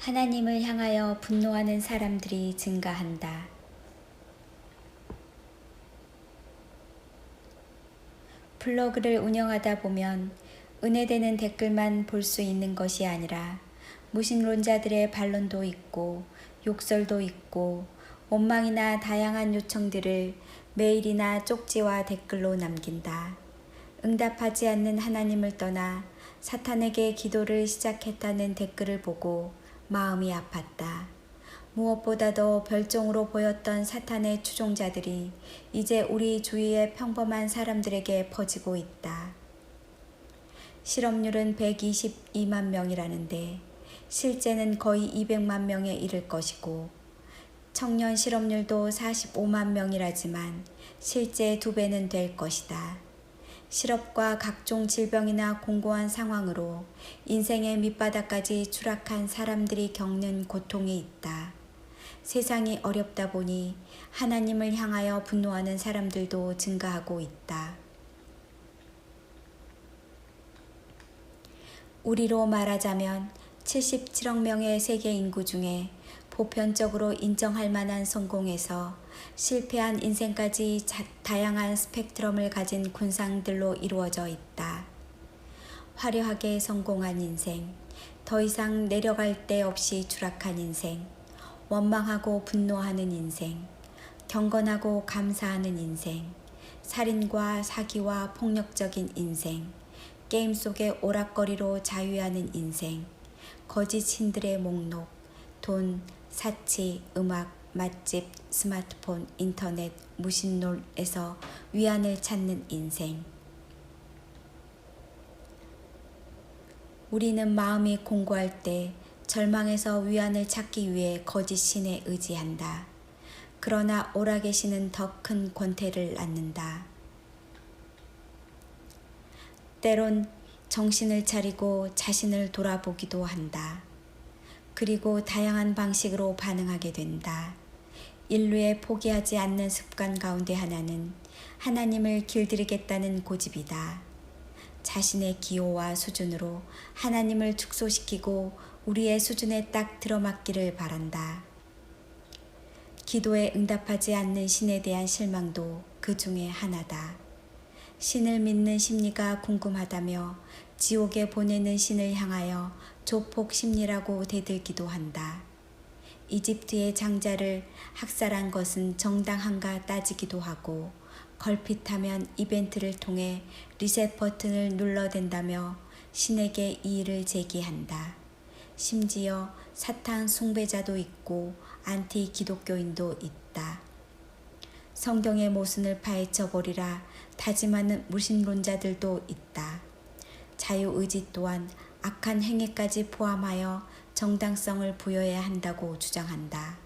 하나님을 향하여 분노하는 사람들이 증가한다. 블로그를 운영하다 보면 은혜되는 댓글만 볼 수 있는 것이 아니라 무신론자들의 반론도 있고 욕설도 있고 원망이나 다양한 요청들을 메일이나 쪽지와 댓글로 남긴다. 응답하지 않는 하나님을 떠나 사탄에게 기도를 시작했다는 댓글을 보고 마음이 아팠다. 무엇보다도 별종으로 보였던 사탄의 추종자들이 이제 우리 주위의 평범한 사람들에게 퍼지고 있다. 실업률은 122만 명이라는데 실제는 거의 200만 명에 이를 것이고 청년 실업률도 45만 명이라지만 실제 2배는 될 것이다. 실업과 각종 질병이나 공고한 상황으로 인생의 밑바닥까지 추락한 사람들이 겪는 고통이 있다. 세상이 어렵다 보니 하나님을 향하여 분노하는 사람들도 증가하고 있다. 우리로 말하자면 77억 명의 세계 인구 중에 보편적으로 인정할 만한 성공에서 실패한 인생까지 다양한 스펙트럼을 가진 군상들로 이루어져 있다. 화려하게 성공한 인생, 더 이상 내려갈 데 없이 추락한 인생, 원망하고 분노하는 인생, 경건하고 감사하는 인생, 살인과 사기와 폭력적인 인생, 게임 속의 오락거리로 자유하는 인생, 거짓 신들의 목록, 돈, 사치, 음악, 맛집, 스마트폰, 인터넷, 무신론에서 위안을 찾는 인생. 우리는 마음이 공고할 때 절망에서 위안을 찾기 위해 거짓 신에 의지한다. 그러나 오락의 신은 더 큰 권태를 낳는다. 때론 정신을 차리고 자신을 돌아보기도 한다. 그리고 다양한 방식으로 반응하게 된다. 인류의 포기하지 않는 습관 가운데 하나는 하나님을 길들이겠다는 고집이다. 자신의 기호와 수준으로 하나님을 축소시키고 우리의 수준에 딱 들어맞기를 바란다. 기도에 응답하지 않는 신에 대한 실망도 그 중에 하나다. 신을 믿는 심리가 궁금하다며 지옥에 보내는 신을 향하여 조폭 심리라고 대들기도 한다. 이집트의 장자를 학살한 것은 정당한가 따지기도 하고 걸핏하면 이벤트를 통해 리셋 버튼을 눌러댄다며 신에게 이의를 제기한다. 심지어 사탄 숭배자도 있고 안티 기독교인도 있다. 성경의 모순을 파헤쳐보리라 다짐하는 무신론자들도 있다. 자유의지 또한 악한 행위까지 포함하여 정당성을 부여해야 한다고 주장한다.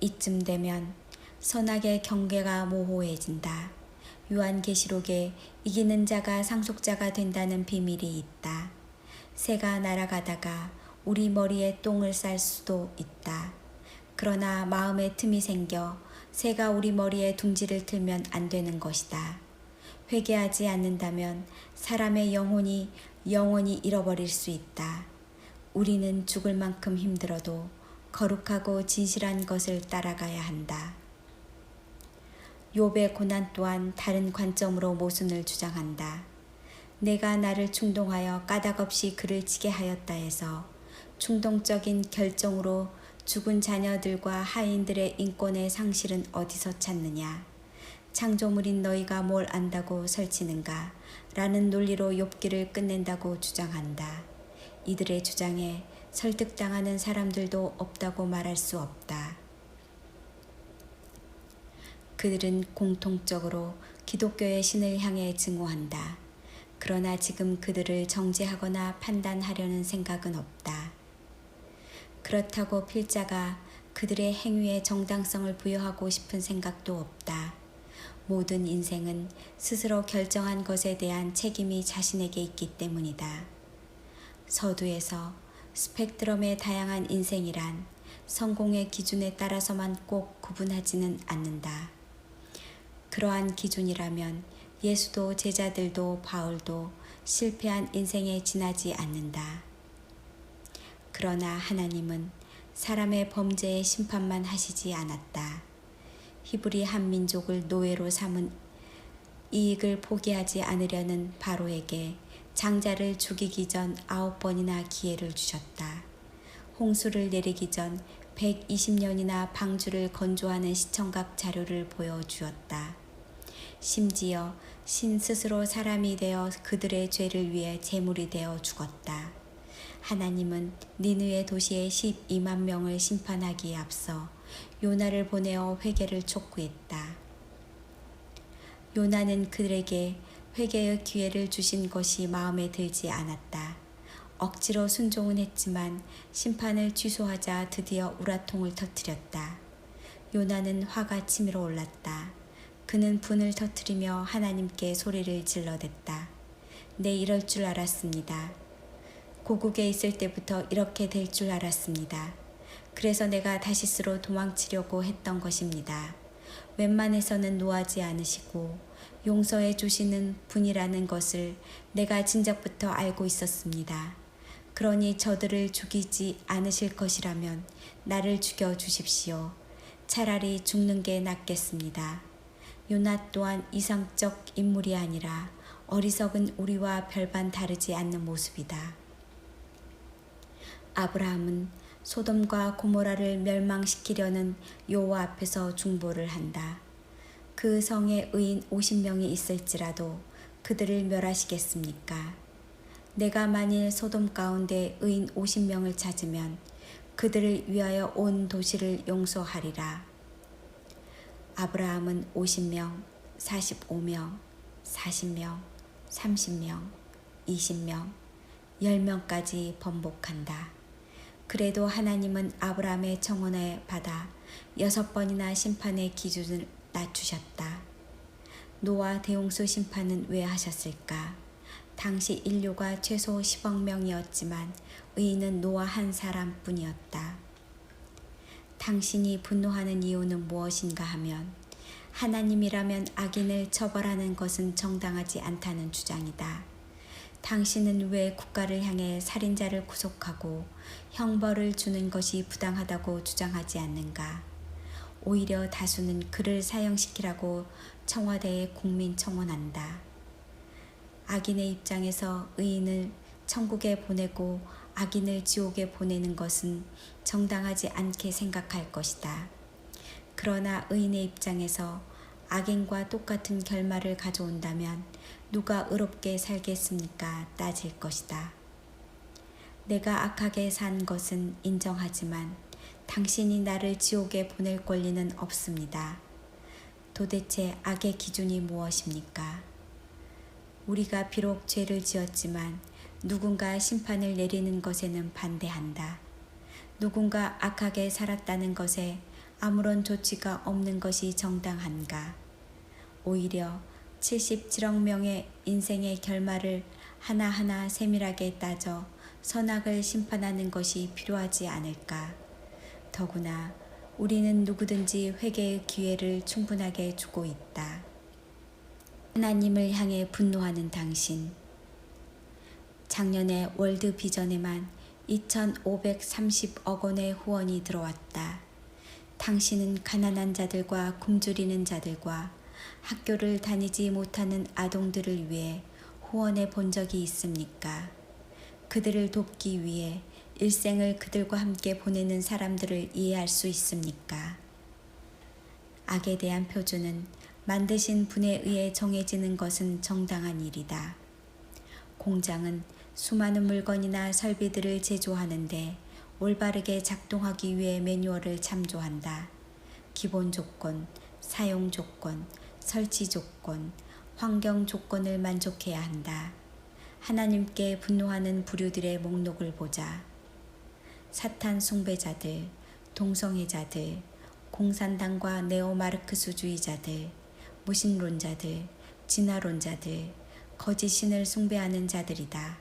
이쯤 되면 선악의 경계가 모호해진다. 요한계시록에 이기는 자가 상속자가 된다는 비밀이 있다. 새가 날아가다가 우리 머리에 똥을 쌀 수도 있다. 그러나 마음에 틈이 생겨 새가 우리 머리에 둥지를 틀면 안 되는 것이다. 회개하지 않는다면 사람의 영혼이 영원히 잃어버릴 수 있다. 우리는 죽을 만큼 힘들어도 거룩하고 진실한 것을 따라가야 한다. 욥의 고난 또한 다른 관점으로 모순을 주장한다. 내가 나를 충동하여 까닭없이 그를 치게 하였다 해서 충동적인 결정으로 죽은 자녀들과 하인들의 인권의 상실은 어디서 찾느냐. 창조물인 너희가 뭘 안다고 설치는가 라는 논리로 욥기를 끝낸다고 주장한다. 이들의 주장에 설득당하는 사람들도 없다고 말할 수 없다. 그들은 공통적으로 기독교의 신을 향해 증오한다. 그러나 지금 그들을 정죄하거나 판단하려는 생각은 없다. 그렇다고 필자가 그들의 행위에 정당성을 부여하고 싶은 생각도 없다. 모든 인생은 스스로 결정한 것에 대한 책임이 자신에게 있기 때문이다. 서두에서 스펙트럼의 다양한 인생이란 성공의 기준에 따라서만 꼭 구분하지는 않는다. 그러한 기준이라면 예수도 제자들도 바울도 실패한 인생에 지나지 않는다. 그러나 하나님은 사람의 범죄의 심판만 하시지 않았다. 히브리 한 민족을 노예로 삼은 이익을 포기하지 않으려는 바로에게 장자를 죽이기 전 9번이나 기회를 주셨다. 홍수를 내리기 전 120년이나 방주를 건조하는 시청각 자료를 보여주었다. 심지어 신 스스로 사람이 되어 그들의 죄를 위해 제물이 되어 죽었다. 하나님은 니느웨 도시의 12만 명을 심판하기에 앞서 요나를 보내어 회개를 촉구했다. 요나는 그들에게 회개의 기회를 주신 것이 마음에 들지 않았다. 억지로 순종은 했지만 심판을 취소하자 드디어 우라통을 터뜨렸다. 요나는 화가 치밀어 올랐다. 그는 분을 터뜨리며 하나님께 소리를 질러댔다. 네, 이럴 줄 알았습니다. 고국에 있을 때부터 이렇게 될 줄 알았습니다. 그래서 내가 다시스로 도망치려고 했던 것입니다. 웬만해서는 노하지 않으시고 용서해 주시는 분이라는 것을 내가 진작부터 알고 있었습니다. 그러니 저들을 죽이지 않으실 것이라면 나를 죽여 주십시오. 차라리 죽는 게 낫겠습니다. 요나 또한 이상적 인물이 아니라 어리석은 우리와 별반 다르지 않는 모습이다. 아브라함은 소돔과 고모라를 멸망시키려는 여호와 앞에서 중보를 한다. 그 성에 의인 50명이 있을지라도 그들을 멸하시겠습니까? 내가 만일 소돔 가운데 의인 50명을 찾으면 그들을 위하여 온 도시를 용서하리라. 아브라함은 50명, 45명, 40명, 30명, 20명, 10명까지 번복한다. 그래도 하나님은 아브라함의 청혼에 받아 6번이나 심판의 기준을 낮추셨다. 노아 대홍수 심판은 왜 하셨을까? 당시 인류가 최소 10억 명이었지만 의인은 노아 한 사람뿐이었다. 당신이 분노하는 이유는 무엇인가 하면 하나님이라면 악인을 처벌하는 것은 정당하지 않다는 주장이다. 당신은 왜 국가를 향해 살인자를 구속하고 형벌을 주는 것이 부당하다고 주장하지 않는가? 오히려 다수는 그를 사형시키라고 청와대에 국민 청원한다. 악인의 입장에서 의인을 천국에 보내고 악인을 지옥에 보내는 것은 정당하지 않게 생각할 것이다. 그러나 의인의 입장에서 악인과 똑같은 결말을 가져온다면 누가 의롭게 살겠습니까? 따질 것이다. 내가 악하게 산 것은 인정하지만 당신이 나를 지옥에 보낼 권리는 없습니다. 도대체 악의 기준이 무엇입니까? 우리가 비록 죄를 지었지만 누군가 심판을 내리는 것에는 반대한다. 누군가 악하게 살았다는 것에 아무런 조치가 없는 것이 정당한가? 오히려 77억 명의 인생의 결말을 하나하나 세밀하게 따져 선악을 심판하는 것이 필요하지 않을까? 더구나 우리는 누구든지 회개의 기회를 충분하게 주고 있다. 하나님을 향해 분노하는 당신. 작년에 월드 비전에만 2,530억 원의 후원이 들어왔다. 당신은 가난한 자들과 굶주리는 자들과 학교를 다니지 못하는 아동들을 위해 후원해 본 적이 있습니까? 그들을 돕기 위해 일생을 그들과 함께 보내는 사람들을 이해할 수 있습니까? 악에 대한 표준은 만드신 분에 의해 정해지는 것은 정당한 일이다. 공장은 수많은 물건이나 설비들을 제조하는데 올바르게 작동하기 위해 매뉴얼을 참조한다. 기본 조건, 사용 조건, 설치 조건, 환경 조건을 만족해야 한다. 하나님께 분노하는 부류들의 목록을 보자. 사탄 숭배자들, 동성애자들, 공산당과 네오마르크스주의자들, 무신론자들, 진화론자들, 거짓 신을 숭배하는 자들이다.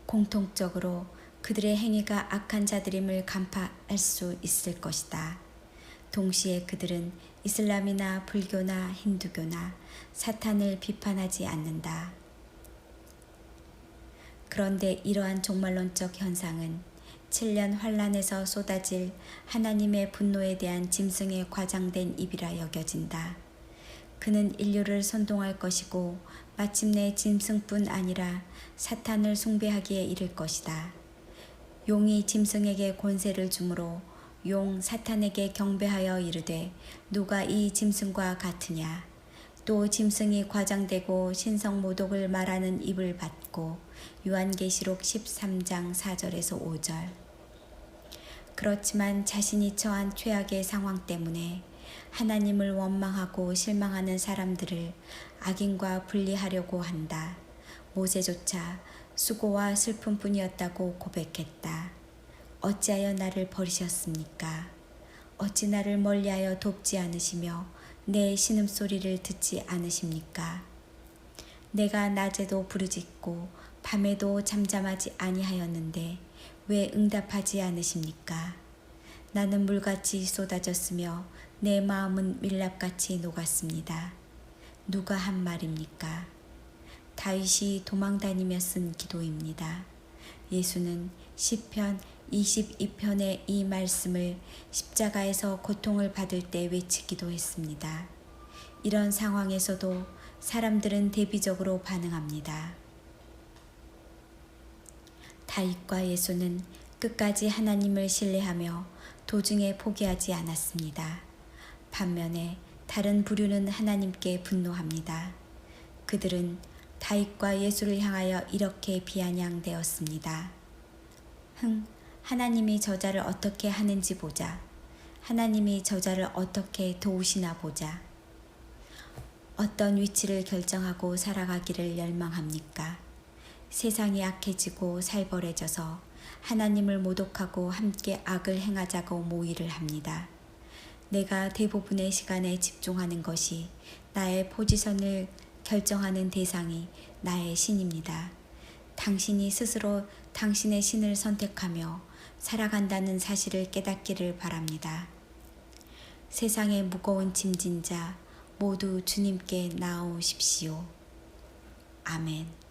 공통적으로 그들의 행위가 악한 자들임을 간파할 수 있을 것이다. 동시에 그들은 이슬람이나 불교나 힌두교나 사탄을 비판하지 않는다. 그런데 이러한 종말론적 현상은 7년 환란에서 쏟아질 하나님의 분노에 대한 짐승의 과장된 입이라 여겨진다. 그는 인류를 선동할 것이고 마침내 짐승뿐 아니라 사탄을 숭배하기에 이를 것이다. 용이 짐승에게 권세를 주므로 용 사탄에게 경배하여 이르되 누가 이 짐승과 같으냐. 또 짐승이 과장되고 신성모독을 말하는 입을 받고 요한계시록 13장 4절에서 5절. 그렇지만 자신이 처한 최악의 상황 때문에 하나님을 원망하고 실망하는 사람들을 악인과 분리하려고 한다. 모세조차 수고와 슬픔뿐이었다고 고백했다. 어찌하여 나를 버리셨습니까? 어찌 나를 멀리하여 돕지 않으시며 내 신음소리를 듣지 않으십니까? 내가 낮에도 부르짖고 밤에도 잠잠하지 아니하였는데 왜 응답하지 않으십니까? 나는 물같이 쏟아졌으며 내 마음은 밀랍같이 녹았습니다. 누가 한 말입니까? 다윗이 도망다니며 쓴 기도입니다. 예수는 시편 22편의 이 말씀을 십자가에서 고통을 받을 때 외치기도 했습니다. 이런 상황에서도 사람들은 대비적으로 반응합니다. 다윗과 예수는 끝까지 하나님을 신뢰하며 도중에 포기하지 않았습니다. 반면에 다른 부류는 하나님께 분노합니다. 그들은 다윗과 예수를 향하여 이렇게 비아냥되었습니다. 하나님이 저자를 어떻게 하는지 보자. 하나님이 저자를 어떻게 도우시나 보자. 어떤 위치를 결정하고 살아가기를 열망합니까? 세상이 악해지고 살벌해져서 하나님을 모독하고 함께 악을 행하자고 모의를 합니다. 내가 대부분의 시간에 집중하는 것이 나의 포지션을 결정하는 대상이 나의 신입니다. 당신이 스스로 당신의 신을 선택하며 살아간다는 사실을 깨닫기를 바랍니다. 세상의 무거운 짐진 자 모두 주님께 나아오십시오. 아멘.